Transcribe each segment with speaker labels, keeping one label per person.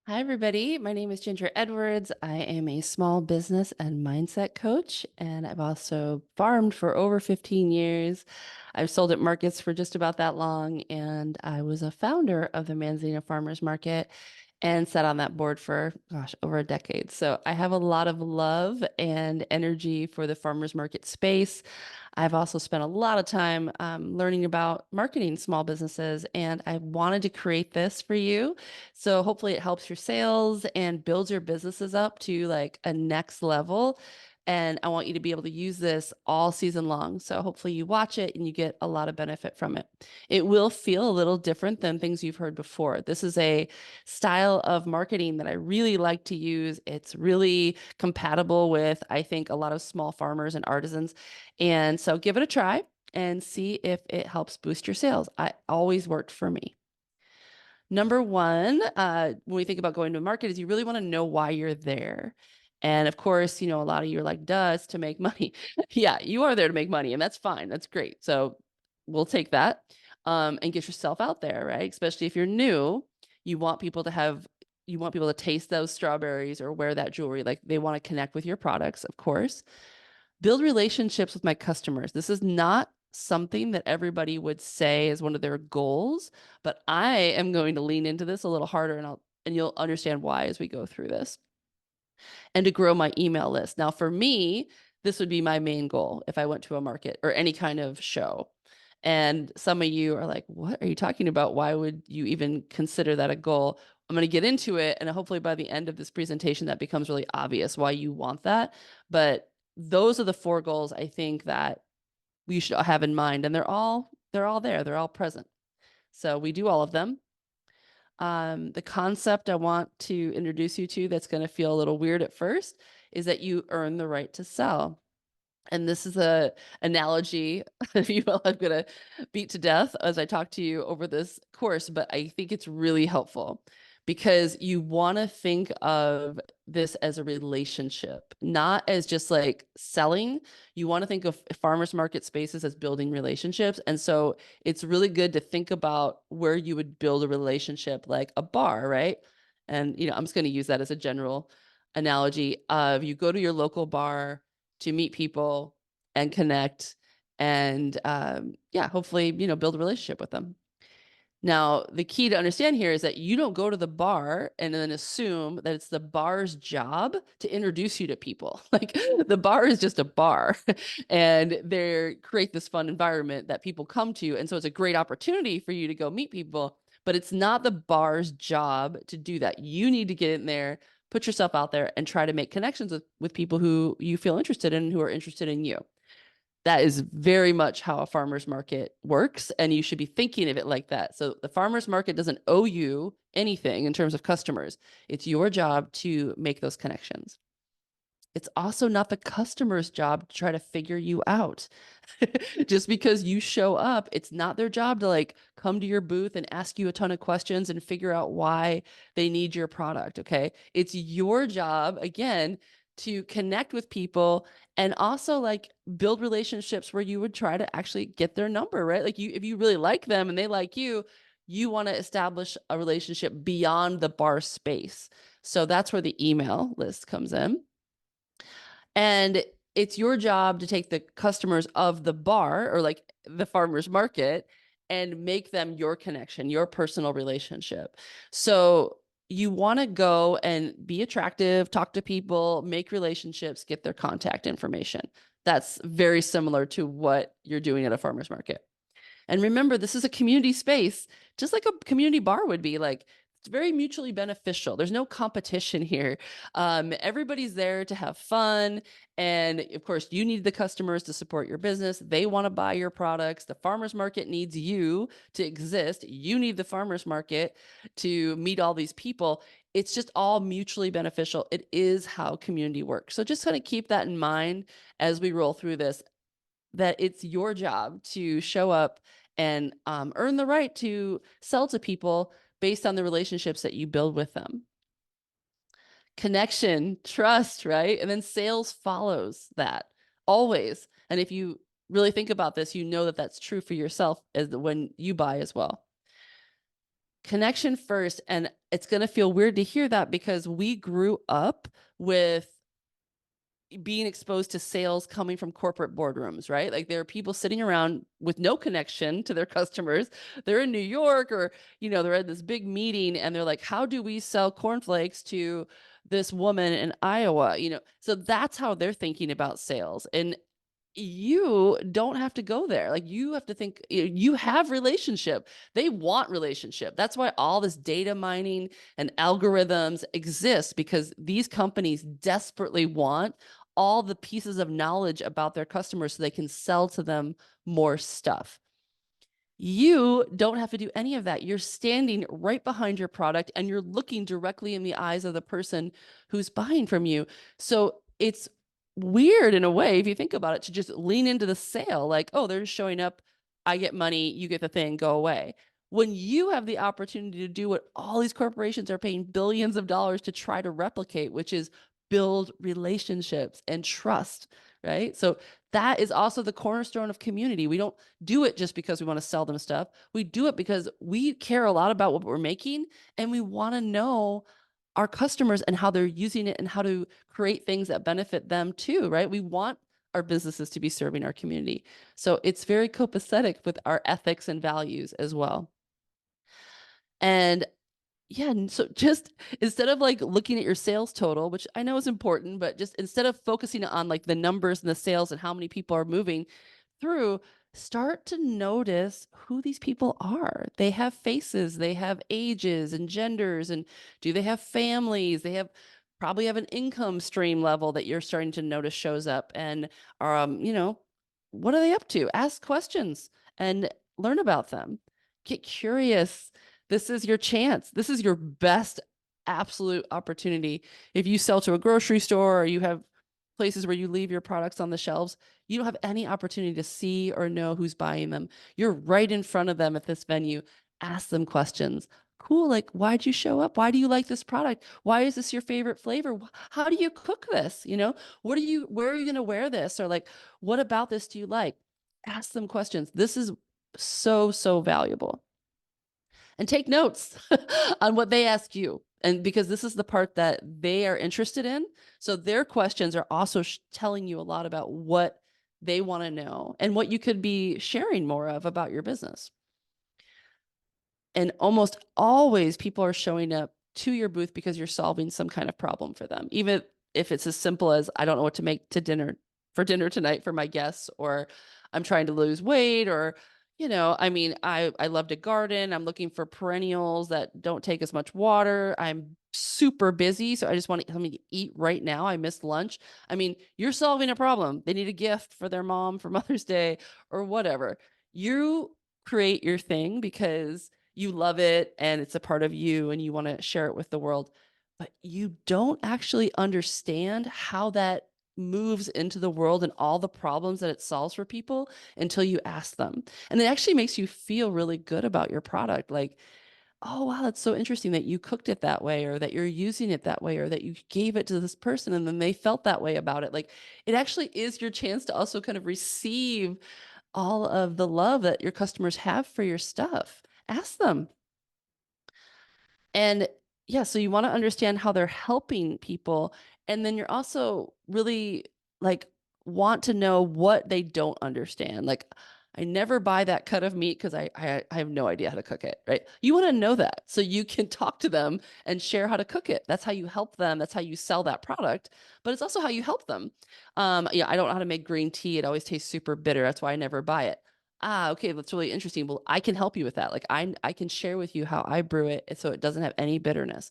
Speaker 1: Hi, everybody. My name is Ginger Edwards. I am a small business and mindset coach, and I've also farmed for over 15 years. I've sold at markets for just about that long, and I was a founder of the Manzanita Farmers Market and sat on that board for, gosh, over a decade. So I have a lot of love and energy for the farmers market space. I've also spent a lot of time learning about marketing small businesses, and I wanted to create this for you. So hopefully it helps your sales and builds your businesses up to like a next level. And I want you to be able to use this all season long. So hopefully you watch it and you get a lot of benefit from it. It will feel a little different than things you've heard before. This is a style of marketing that I really like to use. It's really compatible with, I think, a lot of small farmers and artisans. And so give it a try and see if it helps boost your sales. I always worked for me. Number one, when we think about going to a market, is you really want to know why you're there. And of course, a lot of you are like, duh, it's to make money. Yeah, you are there to make money, and that's fine. That's great. So we'll take that and get yourself out there, right? Especially if you're new, you want people to have, you want people to taste those strawberries or wear that jewelry. Like they want to connect with your products, of course. Build relationships with my customers. This is not something that everybody would say is one of their goals, but I am going to lean into this a little harder and you'll understand why as we go through this. And to grow my email list. Now, for me, this would be my main goal if I went to a market or any kind of show. And some of you are like, what are you talking about? Why would you even consider that a goal? I'm going to get into it. And hopefully by the end of this presentation, that becomes really obvious why you want that. But those are the four goals I think that we should have in mind. And they're all there. They're all present. So we do all of them. The concept I want to introduce you to that's going to feel a little weird at first is that you earn the right to sell. And this is a analogy, if you will, I'm gonna beat to death as I talk to you over this course, but I think it's really helpful because you want to think of this as a relationship, not as just like selling. You want to think of farmers market spaces as building relationships. And so it's really good to think about where you would build a relationship, like a bar, right? And I'm just going to use that as a general analogy of you go to your local bar to meet people and connect and yeah, hopefully, build a relationship with them. Now, the key to understand here is that you don't go to the bar and then assume that it's the bar's job to introduce you to people. Like the bar is just a bar and they create this fun environment that people come to. And so it's a great opportunity for you to go meet people, but it's not the bar's job to do that. You need to get in there, put yourself out there and try to make connections with people who you feel interested in, who are interested in you. That is very much how a farmer's market works, and you should be thinking of it like that. So the farmer's market doesn't owe you anything in terms of customers. It's your job to make those connections. It's also not the customer's job to try to figure you out. Just because you show up, it's not their job to like come to your booth and ask you a ton of questions and figure out why they need your product. Okay. It's your job, again, to connect with people and also like build relationships where you would try to actually get their number, right? Like if you really like them and they like you want to establish a relationship beyond the bar space. So that's where the email list comes in. And it's your job to take the customers of the bar or like the farmer's market and make them your connection, your personal relationship. So you want to go and be attractive, talk to people, make relationships, get their contact information. That's very similar to what you're doing at a farmer's market. And remember, this is a community space, just like a community bar would be. Like it's very mutually beneficial. There's no competition here. Everybody's there to have fun. And of course, you need the customers to support your business. They want to buy your products. The farmer's market needs you to exist. You need the farmer's market to meet all these people. It's just all mutually beneficial. It is how community works. So just kind of keep that in mind as we roll through this, that it's your job to show up and earn the right to sell to people based on the relationships that you build with them. Connection, trust, right? And then sales follows that always. And if you really think about this, you know that that's true for yourself as when you buy as well. Connection first. And it's going to feel weird to hear that because we grew up with being exposed to sales coming from corporate boardrooms, right? Like there are people sitting around with no connection to their customers. They're in New York or, they're at this big meeting and they're like, how do we sell cornflakes to this woman in Iowa? So that's how they're thinking about sales. And you don't have to go there. Like you have to think you have relationship. They want relationship. That's why all this data mining and algorithms exist, because these companies desperately want all the pieces of knowledge about their customers so they can sell to them more stuff. You don't have to do any of that. You're standing right behind your product and you're looking directly in the eyes of the person who's buying from you. So it's weird in a way, if you think about it, to just lean into the sale like, oh, they're just showing up. I get money, you get the thing, go away. When you have the opportunity to do what all these corporations are paying billions of dollars to try to replicate, which is build relationships and trust, right? So that is also the cornerstone of community. We don't do it just because we want to sell them stuff. We do it because we care a lot about what we're making and we want to know our customers and how they're using it and how to create things that benefit them too, right? We want our businesses to be serving our community. So it's very copacetic with our ethics and values as well. And yeah, and so just instead of like looking at your sales total, which I know is important, but just instead of focusing on like the numbers and the sales and how many people are moving through, start to notice who these people are. They have faces, they have ages and genders, and do they have families? They have probably have an income stream level that you're starting to notice shows up. And what are they up to? Ask questions and learn about them. Get curious. This is your chance. This is your best absolute opportunity. If you sell to a grocery store or you have places where you leave your products on the shelves, you don't have any opportunity to see or know who's buying them. You're right in front of them at this venue. Ask them questions. Cool, like, why'd you show up? Why do you like this product? Why is this your favorite flavor? How do you cook this? Where are you going to wear this? Or like, what about this do you like? Ask them questions. This is so, so valuable. And take notes on what they ask you. And because this is the part that they are interested in. So their questions are also telling you a lot about what they want to know and what you could be sharing more of about your business. And almost always people are showing up to your booth because you're solving some kind of problem for them. Even if it's as simple as, I don't know what to make for dinner tonight for my guests, or I'm trying to lose weight, or I love to garden. I'm looking for perennials that don't take as much water. I'm super busy, so I just want something to eat right now. I missed lunch. You're solving a problem. They need a gift for their mom for Mother's Day or whatever. You create your thing because you love it and it's a part of you and you want to share it with the world, but you don't actually understand how that moves into the world and all the problems that it solves for people until you ask them. And it actually makes you feel really good about your product. Like, oh, wow, that's so interesting that you cooked it that way, or that you're using it that way, or that you gave it to this person and then they felt that way about it. Like, it actually is your chance to also kind of receive all of the love that your customers have for your stuff. Ask them. And yeah, so you want to understand how they're helping people. And then you're also really like want to know what they don't understand. Like, I never buy that cut of meat because I have no idea how to cook it, right? You want to know that so you can talk to them and share how to cook it. That's how you help them. That's how you sell that product, but it's also how you help them. Yeah, I don't know how to make green tea. It always tastes super bitter. That's why I never buy it. Okay, that's really interesting. Well, I can help you with that. Like I can share with you how I brew it so it doesn't have any bitterness.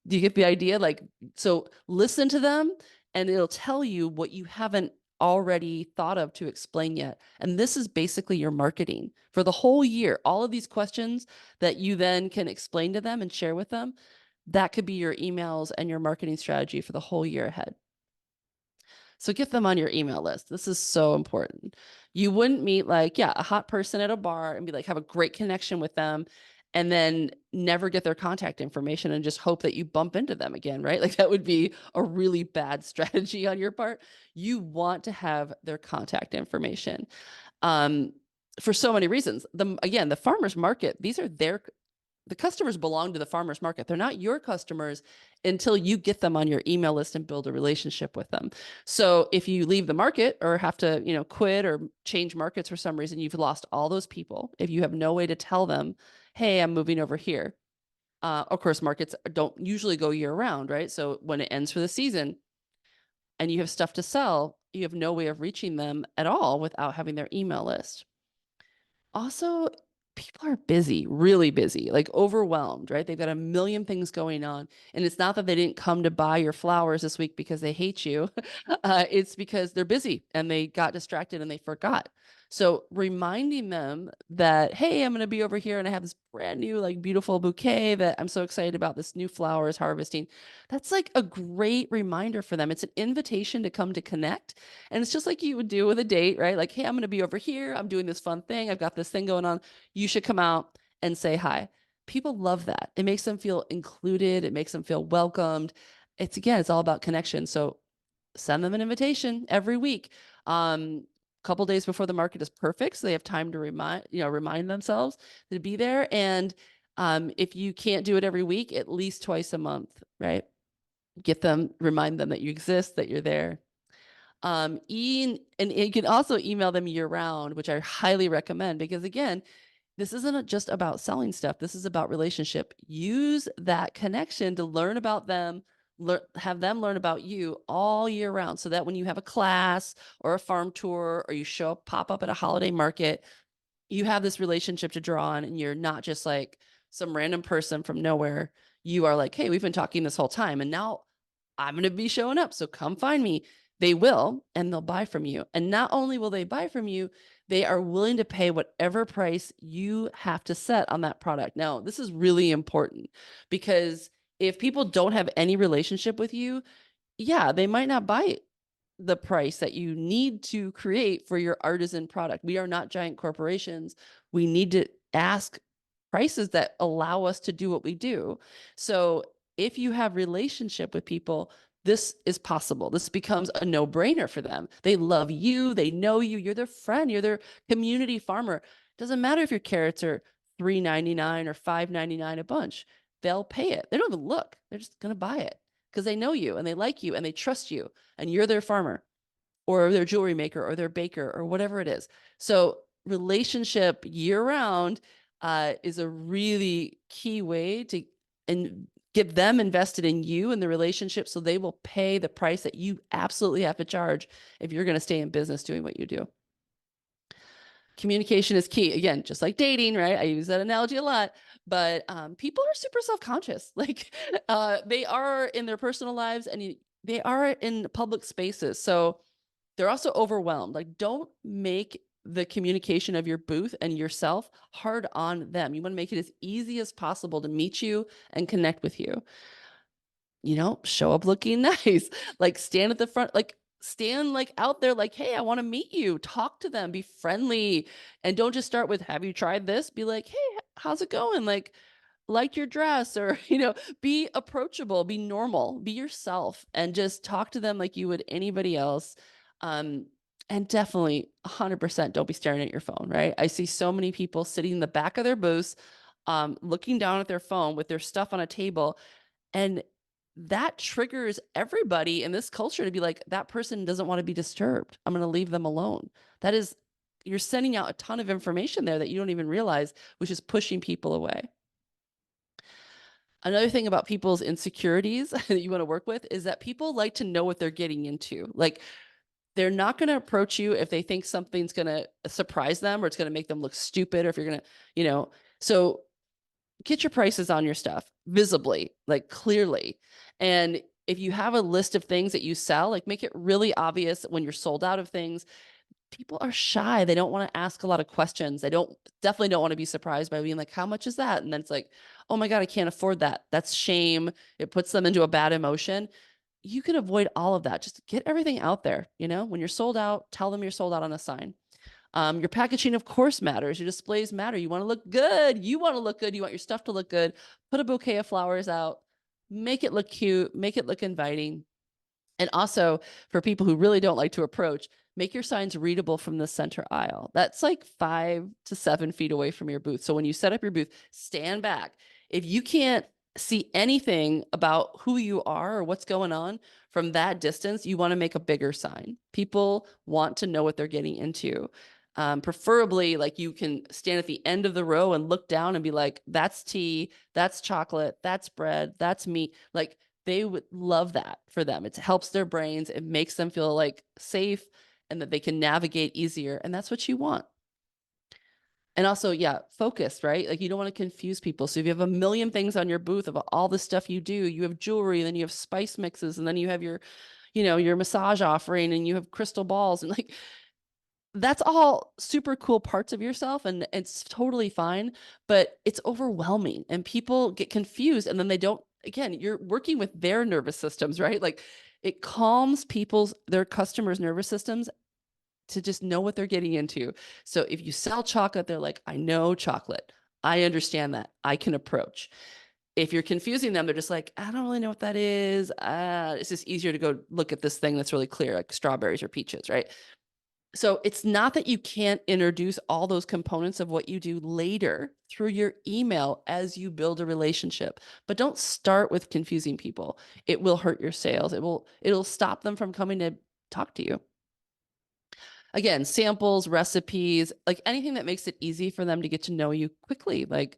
Speaker 1: Do you get the idea? Like, so listen to them and it'll tell you what you haven't already thought of to explain yet. And this is basically your marketing for the whole year. All of these questions that you then can explain to them and share with them, that could be your emails and your marketing strategy for the whole year ahead. So get them on your email list. This is so important. You wouldn't meet a hot person at a bar and be like, have a great connection with them and then never get their contact information and just hope that you bump into them again, right? Like that would be a really bad strategy on your part. You want to have their contact information. For so many reasons. The farmers market, these are their the customers belong to the farmer's market. They're not your customers until you get them on your email list and build a relationship with them. So if you leave the market or have to, quit or change markets for some reason, you've lost all those people. If you have no way to tell them, hey, I'm moving over here. Of course, markets don't usually go year round, right? So when it ends for the season and you have stuff to sell, you have no way of reaching them at all without having their email list. Also, people are busy, really busy, like overwhelmed, right? They've got a million things going on. And it's not that they didn't come to buy your flowers this week because they hate you. It's because they're busy and they got distracted and they forgot. So reminding them that, hey, I'm going to be over here and I have this brand new, like beautiful bouquet that I'm so excited about, this new flowers harvesting. That's like a great reminder for them. It's an invitation to come to connect. And it's just like you would do with a date, right? Like, hey, I'm going to be over here. I'm doing this fun thing. I've got this thing going on. You should come out and say hi. People love that. It makes them feel included. It makes them feel welcomed. It's all about connection. So send them an invitation every week. Couple days before the market is perfect, so they have time to remind themselves to be there. And if you can't do it every week, at least twice a month, right? Remind them that you exist, that you're there. And you can also email them year round, which I highly recommend because again, this isn't just about selling stuff. This is about relationship. Use that connection to learn about them, have them learn about you all year round so that when you have a class or a farm tour or you pop up at a holiday market, you have this relationship to draw on and you're not just like some random person from nowhere. You are like, hey, we've been talking this whole time and now I'm going to be showing up. So come find me. They will, and they'll buy from you. And not only will they buy from you, they are willing to pay whatever price you have to set on that product. Now, this is really important because if people don't have any relationship with you, yeah, they might not buy the price that you need to create for your artisan product. We are not giant corporations. We need to ask prices that allow us to do what we do. So if you have relationship with people, this is possible. This becomes a no-brainer for them. They love you. They know you. You're their friend. You're their community farmer. Doesn't matter if your carrots are $3.99 or $5.99 a bunch. They'll pay it. They don't even look. They're just going to buy it because they know you and they like you and they trust you and you're their farmer or their jewelry maker or their baker or whatever it is. So relationship year round is a really key way to get them invested in you and the relationship so they will pay the price that you absolutely have to charge if you're going to stay in business doing what you do. Communication is key. Again, just like dating, right? I use that analogy a lot, but people are super self-conscious. Like they are in their personal lives and they are in public spaces. So they're also overwhelmed. Like don't make the communication of your booth and yourself hard on them. You want to make it as easy as possible to meet you and connect with you. Show up looking nice, like stand at the front, like stand like out there, like, hey, I want to meet you, talk to them, be friendly. And don't just start with, have you tried this? Be like, hey, how's it going? Like your dress or, be approachable, be normal, be yourself and just talk to them like you would anybody else. And definitely 100% don't be staring at your phone, right? I see so many people sitting in the back of their booths, looking down at their phone with their stuff on a table. And that triggers everybody in this culture to be like, that person doesn't want to be disturbed. I'm going to leave them alone. You're sending out a ton of information there that you don't even realize, which is pushing people away. Another thing about people's insecurities that you want to work with is that people like to know what they're getting into. Like they're not going to approach you if they think something's going to surprise them or it's going to make them look stupid or if you're going to, so get your prices on your stuff visibly, like clearly. And if you have a list of things that you sell, like make it really obvious when you're sold out of things. People are shy. They don't want to ask a lot of questions. They definitely don't want to be surprised by being like, how much is that? And then it's like, oh my God, I can't afford that. That's shame. It puts them into a bad emotion. You can avoid all of that. Just get everything out there. When you're sold out, tell them you're sold out on a sign. Your packaging, of course, matters. Your displays matter. You want to look good. You want to look good. You want your stuff to look good. Put a bouquet of flowers out. Make it look cute. Make it look inviting. And also, for people who really don't like to approach, make your signs readable from the center aisle. That's like 5 to 7 feet away from your booth. So when you set up your booth, stand back. If you can't see anything about who you are or what's going on from that distance, you want to make a bigger sign. People want to know what they're getting into. Preferably, like you can stand at the end of the row and look down and be like, that's tea, that's chocolate, that's bread, that's meat. Like they would love that for them. It helps their brains. It makes them feel like safe and that they can navigate easier. And that's what you want. And also, yeah, focused, right? Like you don't want to confuse people. So if you have a million things on your booth of all the stuff you do, you have jewelry, and then you have spice mixes, and then you have your, your massage offering, and you have crystal balls, and like that's all super cool parts of yourself, and it's totally fine, but it's overwhelming and people get confused, and then they don't, again, you're working with their nervous systems, right? Like it calms their customers' nervous systems to just know what they're getting into. So if you sell chocolate, they're like, I know chocolate. I understand that. I can approach. If you're confusing them, they're just like, I don't really know what that is. It's just easier to go look at this thing that's really clear, like strawberries or peaches, right? So it's not that you can't introduce all those components of what you do later through your email as you build a relationship, but don't start with confusing people. It will hurt your sales. It'll stop them from coming to talk to you. Again, samples, recipes, like anything that makes it easy for them to get to know you quickly. Like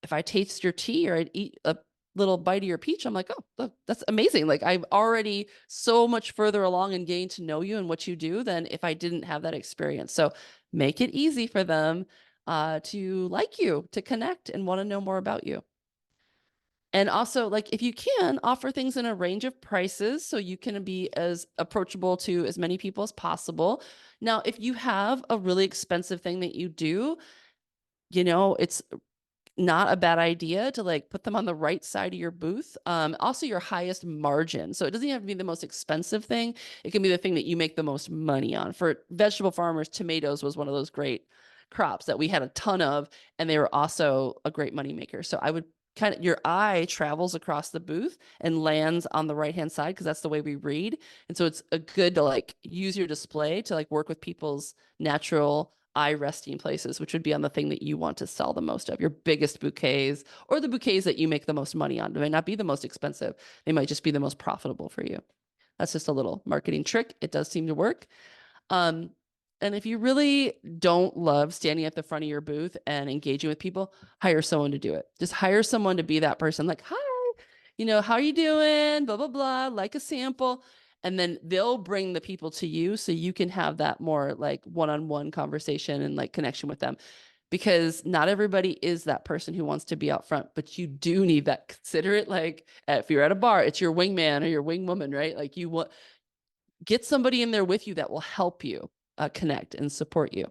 Speaker 1: if I taste your tea or I'd eat a little bite of your peach, I'm like, oh, that's amazing. Like I'm already so much further along in getting to know you and what you do than if I didn't have that experience. So make it easy for them to like you, to connect and want to know more about you. And also, like, if you can, offer things in a range of prices so you can be as approachable to as many people as possible. Now, if you have a really expensive thing that you do, it's not a bad idea to like put them on the right side of your booth. Also your highest margin. So it doesn't have to be the most expensive thing. It can be the thing that you make the most money on. For vegetable farmers, tomatoes was one of those great crops that we had a ton of, and they were also a great money maker. So I would your eye travels across the booth and lands on the right hand side because that's the way we read. And so it's a good to like use your display to like work with people's natural eye resting places, which would be on the thing that you want to sell the most of, your biggest bouquets or the bouquets that you make the most money on. They might not be the most expensive. They might just be the most profitable for you. That's just a little marketing trick. It does seem to work. And if you really don't love standing at the front of your booth and engaging with people, hire someone to do it. Just hire someone to be that person like, hi, how are you doing? Blah, blah, blah, like a sample. And then they'll bring the people to you so you can have that more like one-on-one conversation and like connection with them. Because not everybody is that person who wants to be out front, but you do need that. Consider it like if you're at a bar, it's your wingman or your wingwoman, right? Like you want get somebody in there with you that will help you connect and support you,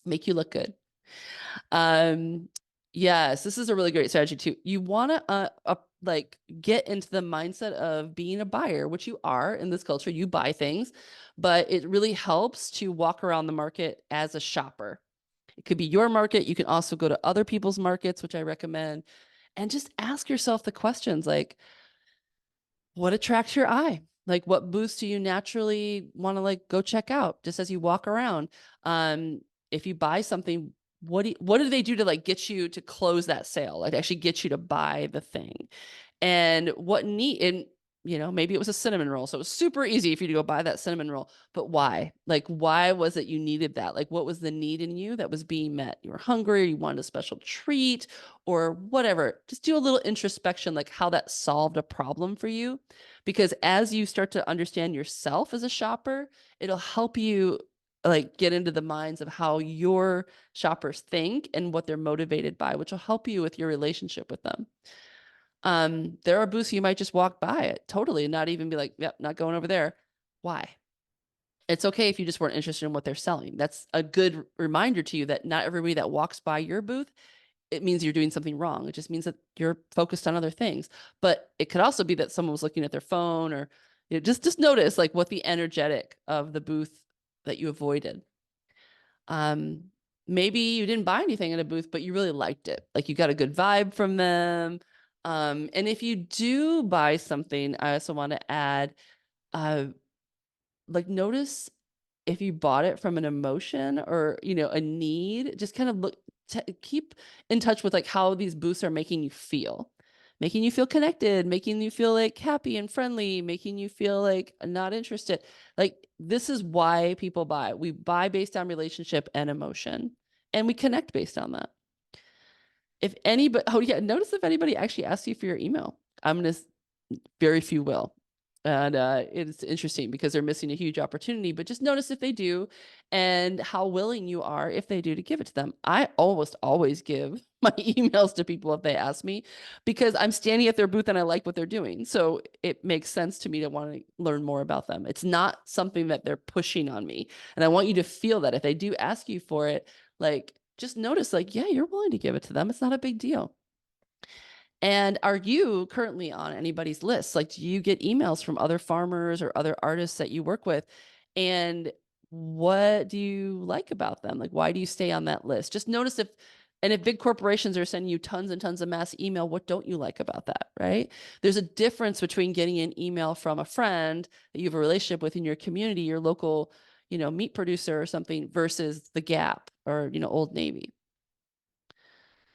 Speaker 1: make you look good. Yes, this is a really great strategy too. You want to like get into the mindset of being a buyer, which you are in this culture. You buy things, but it really helps to walk around the market as a shopper. It could be your market. You can also go to other people's markets, which I recommend, and just ask yourself the questions like, what attracts your eye? Like what booths do you naturally want to like go check out just as you walk around? If you buy something, what do they do to like get you to close that sale? Like actually get you to buy the thing. And what neat, and maybe it was a cinnamon roll. So it was super easy for you to go buy that cinnamon roll. But why? Like, why was it you needed that? Like, what was the need in you that was being met? You were hungry, you wanted a special treat, or whatever. Just do a little introspection, like how that solved a problem for you. Because as you start to understand yourself as a shopper, it'll help you like get into the minds of how your shoppers think and what they're motivated by, which will help you with your relationship with them. There are booths you might just walk by it totally and not even be like, yep, not going over there. Why? It's okay if you just weren't interested in what they're selling. That's a good reminder to you that not everybody that walks by your booth, it means you're doing something wrong. It just means that you're focused on other things. But it could also be that someone was looking at their phone or just notice like what the energetic of the booth that you avoided. Maybe you didn't buy anything in a booth, but you really liked it. Like you got a good vibe from them. And if you do buy something, I also want to add, like notice if you bought it from an emotion or, a need, just kind of look, keep in touch with like how these booths are making you feel connected, making you feel like happy and friendly, making you feel like not interested. Like this is why people buy. We buy based on relationship and emotion, and we connect based on that. If anybody, oh yeah, notice if anybody actually asks you for your email. Very few will. And it's interesting because they're missing a huge opportunity, but just notice if they do and how willing you are if they do to give it to them. I almost always give my emails to people if they ask me because I'm standing at their booth and I like what they're doing. So it makes sense to me to want to learn more about them. It's not something that they're pushing on me. And I want you to feel that if they do ask you for it, like just notice like, yeah, you're willing to give it to them. It's not a big deal. And are you currently on anybody's list? Like, do you get emails from other farmers or other artists that you work with? And what do you like about them? Like, why do you stay on that list? Just notice if big corporations are sending you tons and tons of mass email, what don't you like about that, right? There's a difference between getting an email from a friend that you have a relationship with in your community, your local, meat producer or something versus the Gap or, Old Navy.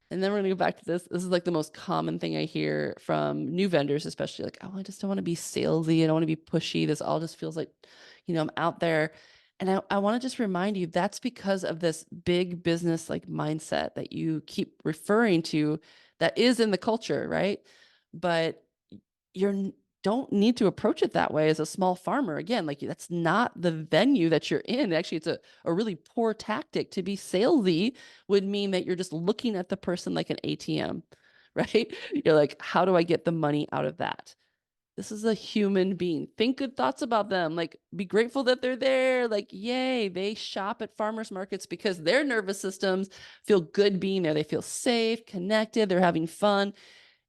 Speaker 1: And then we're gonna go back to this. This is like the most common thing I hear from new vendors, especially like, oh, I just don't want to be salesy. I don't want to be pushy. This all just feels like, I'm out there. And I want to just remind you that's because of this big business like mindset that you keep referring to that is in the culture, right? But you're don't need to approach it that way as a small farmer. Again, like that's not the venue that you're in. Actually, it's a really poor tactic. To be salesy would mean that you're just looking at the person like an ATM, right? You're like, how do I get the money out of that? This is a human being. Think good thoughts about them. Like, be grateful that they're there. Like, yay, they shop at farmers markets because their nervous systems feel good being there. They feel safe, connected, they're having fun.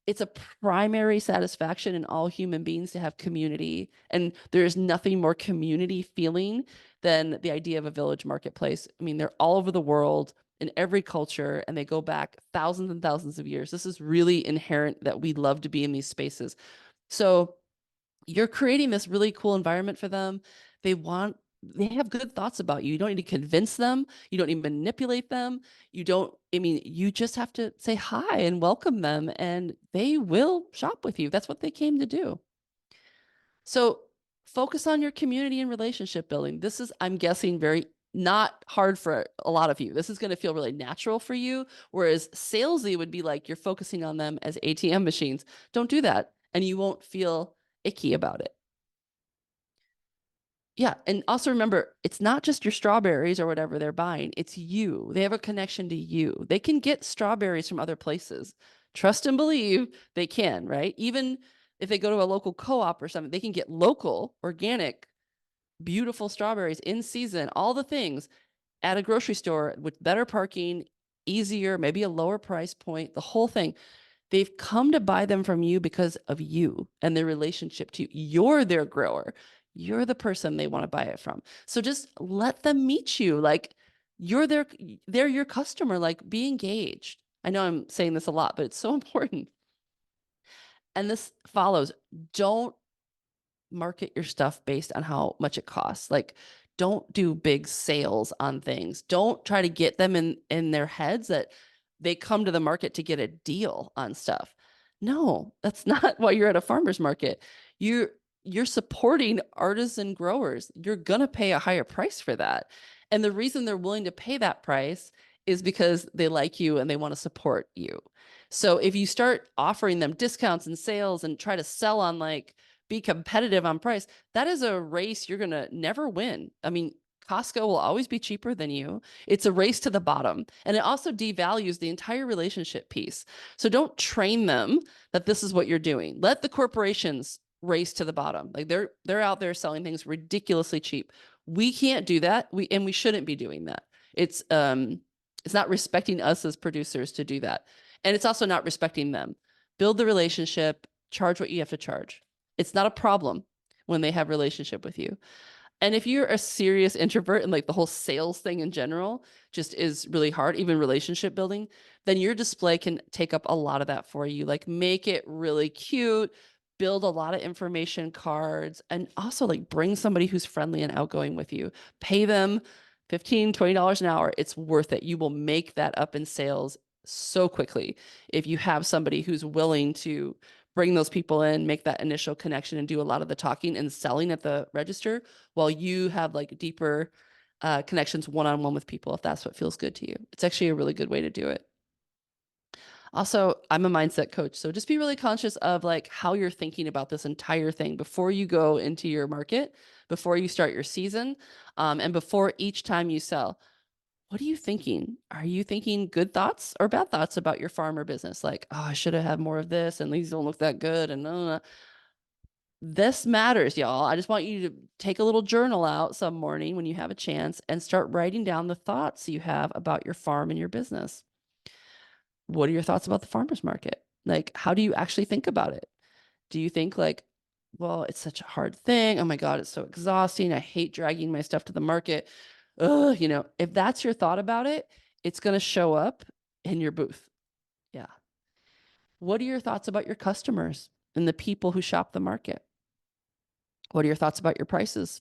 Speaker 1: It's a primary satisfaction in all human beings to have community. And there's nothing more community feeling than the idea of a village marketplace. I mean, they're all over the world in every culture and they go back thousands and thousands of years. This is really inherent that we love to be in these spaces. So you're creating this really cool environment for them. They have good thoughts about you. You don't need to convince them. You don't need to manipulate them. You just have to say hi and welcome them and they will shop with you. That's what they came to do. So focus on your community and relationship building. This is, I'm guessing, very not hard for a lot of you. This is going to feel really natural for you. Whereas salesy would be like you're focusing on them as ATM machines. Don't do that. And you won't feel icky about it. Yeah. And also remember, it's not just your strawberries or whatever they're buying, it's you. They have a connection to you. They can get strawberries from other places. Trust and believe they can, right? Even if they go to a local co op or something, they can get local, organic, beautiful strawberries in season, all the things at a grocery store with better parking, easier, maybe a lower price point, the whole thing. They've come to buy them from you because of you and their relationship to you. You're their grower. You're the person they want to buy it from. So just let them meet you. Like they're your customer. Like be engaged. I know I'm saying this a lot, but it's so important. And this follows. Don't market your stuff based on how much it costs. Like don't do big sales on things. Don't try to get them in their heads that they come to the market to get a deal on stuff. No, that's not why you're at a farmer's market. You're supporting artisan growers. You're going to pay a higher price for that. And the reason they're willing to pay that price is because they like you and they want to support you. So if you start offering them discounts and sales and try to sell on like be competitive on price, that is a race you're going to never win. I mean, Costco will always be cheaper than you. It's a race to the bottom. And it also devalues the entire relationship piece. So don't train them that this is what you're doing. Let the corporations race to the bottom. Like they're out there selling things ridiculously cheap. We can't do that. We shouldn't be doing that. It's not respecting us as producers to do that. And it's also not respecting them. Build the relationship, charge what you have to charge. It's not a problem when they have relationship with you. And if you're a serious introvert and like the whole sales thing in general just is really hard, even relationship building, then your display can take up a lot of that for you. Like make it really cute, build a lot of information cards, and also like bring somebody who's friendly and outgoing with you. Pay them $15, $20 an hour, it's worth it. You will make that up in sales so quickly if you have somebody who's willing to bring those people in, make that initial connection, and do a lot of the talking and selling at the register while you have like deeper connections one-on-one with people, if that's what feels good to you. It's actually a really good way to do it. Also, I'm a mindset coach, so just be really conscious of like how you're thinking about this entire thing before you go into your market, before you start your season, and before each time you sell. What are you thinking? Are you thinking good thoughts or bad thoughts about your farm or business? Like, oh, I should have had more of this, and these don't look that good, and this matters, y'all. I just want you to take a little journal out some morning when you have a chance and start writing down the thoughts you have about your farm and your business. What are your thoughts about the farmer's market? Like, how do you actually think about it? Do you think like, well, it's such a hard thing. Oh my God, it's so exhausting. I hate dragging my stuff to the market. Ugh, if that's your thought about it, it's going to show up in your booth. Yeah. What are your thoughts about your customers and the people who shop the market? What are your thoughts about your prices?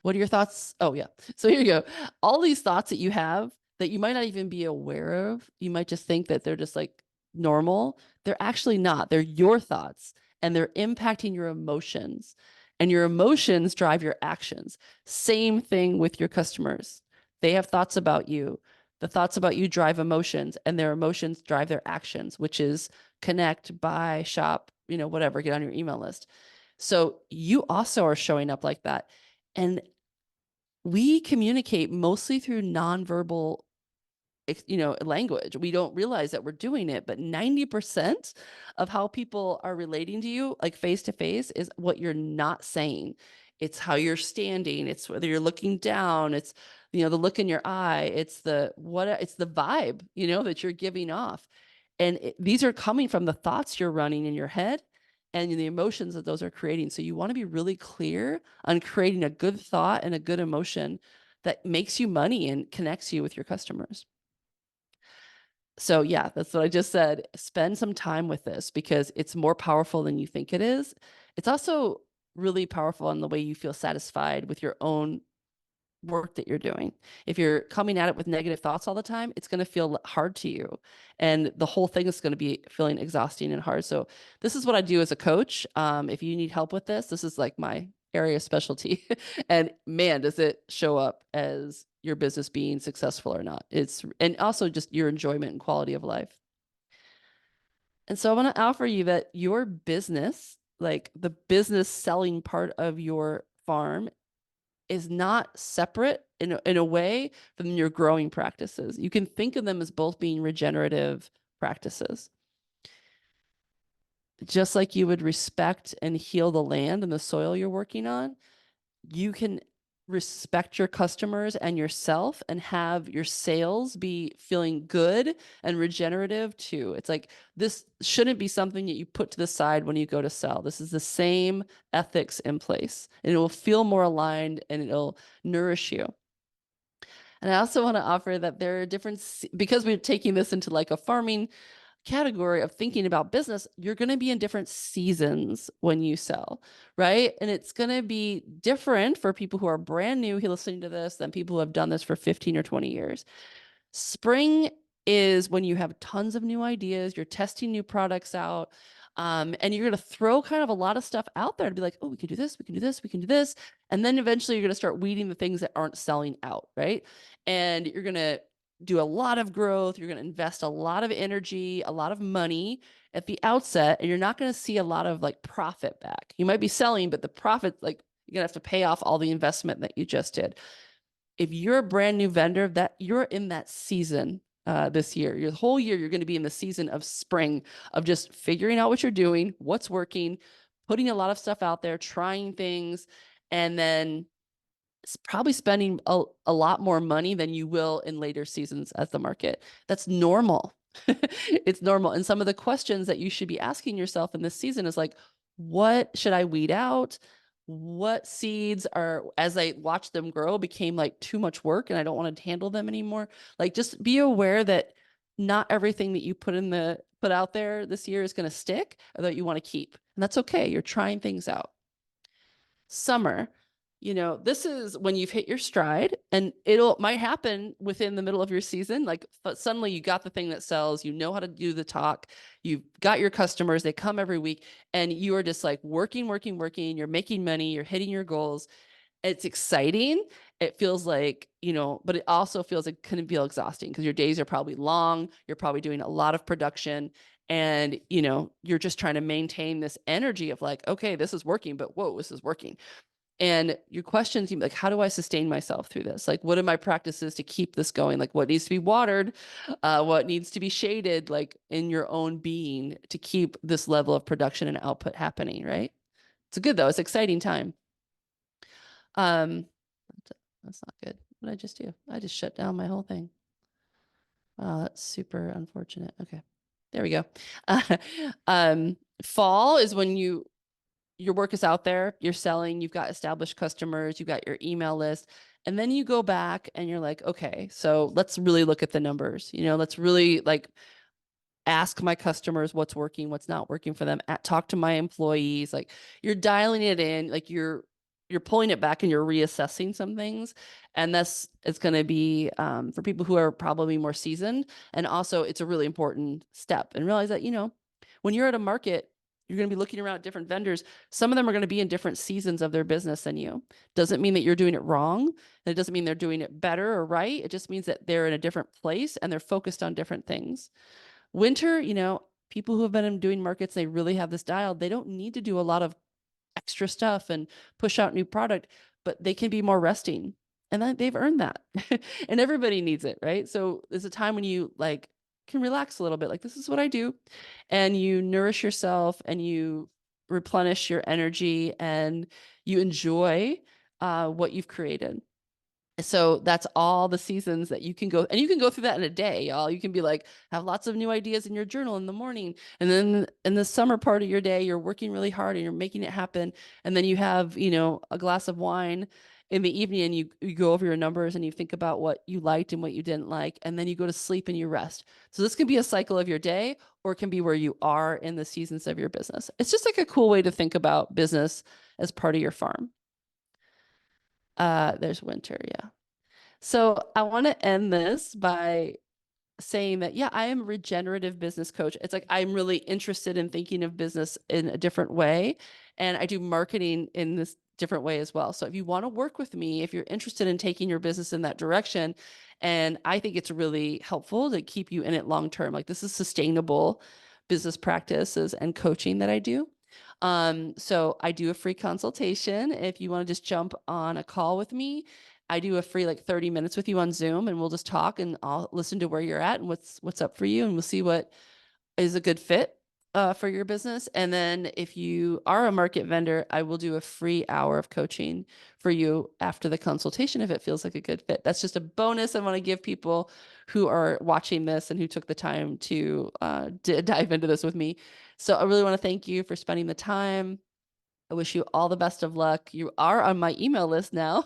Speaker 1: What are your thoughts? Oh, yeah. So here you go. All these thoughts that you have that you might not even be aware of, you might just think that they're just like normal. They're actually not. They're your thoughts and they're impacting your emotions. And your emotions drive your actions. Same thing with your customers. They have thoughts about you. The thoughts about you drive emotions, and their emotions drive their actions, which is connect, buy, shop, whatever, get on your email list. So you also are showing up like that. And we communicate mostly through nonverbal language. We don't realize that we're doing it, but 90% of how people are relating to you, like face to face, is what you're not saying. It's how you're standing. It's whether you're looking down. It's, the look in your eye. It's the vibe, that you're giving off. And these are coming from the thoughts you're running in your head and the emotions that those are creating. So you want to be really clear on creating a good thought and a good emotion that makes you money and connects you with your customers. So yeah, that's what I just said. Spend some time with this because it's more powerful than you think it is. It's also really powerful in the way you feel satisfied with your own work that you're doing. If you're coming at it with negative thoughts all the time, it's going to feel hard to you. And the whole thing is going to be feeling exhausting and hard. So this is what I do as a coach. If you need help with this is like my area of specialty. And man, does it show up as your business being successful or not. And also just your enjoyment and quality of life. And so I want to offer you that your business, like the business selling part of your farm, is not separate in a way from your growing practices. You can think of them as both being regenerative practices. Just like you would respect and heal the land and the soil you're working on, you can respect your customers and yourself and have your sales be feeling good and regenerative too. It's like this shouldn't be something that you put to the side when you go to sell. This is the same ethics in place, and it will feel more aligned and it'll nourish you. And I also want to offer that there are different, because we're taking this into like a farming category of thinking about business, you're going to be in different seasons when you sell, right? And it's going to be different for people who are brand new listening to this than people who have done this for 15 or 20 years. Spring is when you have tons of new ideas, you're testing new products out, and you're going to throw kind of a lot of stuff out there to be like, oh, we can do this, we can do this, we can do this. And then eventually you're going to start weeding the things that aren't selling out, right? And you're going to do a lot of growth. You're going to invest a lot of energy, a lot of money at the outset, and you're not going to see a lot of like profit back. You might be selling, but the profit, like you're going to have to pay off all the investment that you just did. If you're a brand new vendor, that you're in that season this year, your whole year, you're going to be in the season of spring of just figuring out what you're doing, what's working, putting a lot of stuff out there, trying things, and then probably spending a lot more money than you will in later seasons as the market. That's normal. It's normal. And some of the questions that you should be asking yourself in this season is like, what should I weed out? What seeds are, as I watch them grow, became like too much work and I don't want to handle them anymore. Like just be aware that not everything that you put out there this year is going to stick or that you want to keep. And that's okay. You're trying things out. Summer, this is when you've hit your stride, and might happen within the middle of your season. Like suddenly you got the thing that sells, you know how to do the talk, you've got your customers, they come every week, and you are just like working, working, working, you're making money, you're hitting your goals. It's exciting. It feels like, but it also feels like can feel exhausting because your days are probably long. You're probably doing a lot of production, and, you're just trying to maintain this energy of like, okay, this is working, but whoa, this is working. And your questions, like, how do I sustain myself through this? Like, what are my practices to keep this going? Like, what needs to be watered? What needs to be shaded, like in your own being to keep this level of production and output happening, right? It's good though. It's an exciting time. Um, that's not good. What did I just do? I just shut down my whole thing. Oh, that's super unfortunate. Okay. There we go. Fall is when your work is out there, you're selling, you've got established customers, you've got your email list, and then you go back and you're like, okay, so let's really look at the numbers. Let's really like ask my customers what's working, what's not working for them, talk to my employees. Like you're dialing it in, like you're pulling it back and you're reassessing some things. And it's going to be for people who are probably more seasoned. And also it's a really important step, and realize that, when you're at a market, you're going to be looking around at different vendors. Some of them are going to be in different seasons of their business than you. Doesn't mean that you're doing it wrong. And it doesn't mean they're doing it better or right. It just means that they're in a different place and they're focused on different things. Winter, people who have been doing markets, they really have this dialed. They don't need to do a lot of extra stuff and push out new product, but they can be more resting. And they've earned that. And everybody needs it, right? So there's a time when you like can relax a little bit. Like, this is what I do. And you nourish yourself and you replenish your energy and you enjoy what you've created. So that's all the seasons that you can go, and you can go through that in a day, y'all. You can be like, have lots of new ideas in your journal in the morning. And then in the summer part of your day, you're working really hard and you're making it happen. And then you have, a glass of wine in the evening, and you go over your numbers and you think about what you liked and what you didn't like. And then you go to sleep and you rest. So this can be a cycle of your day, or it can be where you are in the seasons of your business. It's just like a cool way to think about business as part of your farm. There's winter. Yeah. So I want to end this by saying that, yeah, I am a regenerative business coach. It's like I'm really interested in thinking of business in a different way. And I do marketing in this different way as well. So if you want to work with me, if you're interested in taking your business in that direction, and I think it's really helpful to keep you in it long term, like this is sustainable business practices and coaching that I do. So I do a free consultation. If you want to just jump on a call with me, I do a free like 30 minutes with you on Zoom, and we'll just talk and I'll listen to where you're at and what's up for you, and we'll see what is a good fit for your business. And then if you are a market vendor, I will do a free hour of coaching for you after the consultation if it feels like a good fit. That's just a bonus I want to give people who are watching this and who took the time to dive into this with me. So I really want to thank you for spending the time. I wish you all the best of luck. You are on my email list now.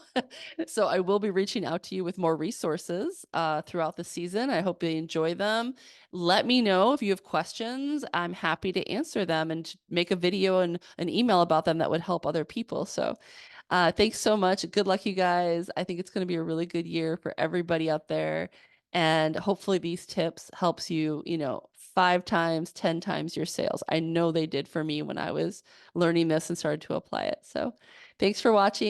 Speaker 1: So I will be reaching out to you with more resources throughout the season. I hope you enjoy them. Let me know if you have questions. I'm happy to answer them and make a video and an email about them that would help other people. So thanks so much. Good luck, you guys. I think it's going to be a really good year for everybody out there. And hopefully these tips helps you, 5 times, 10 times your sales. I know they did for me when I was learning this and started to apply it. So thanks for watching.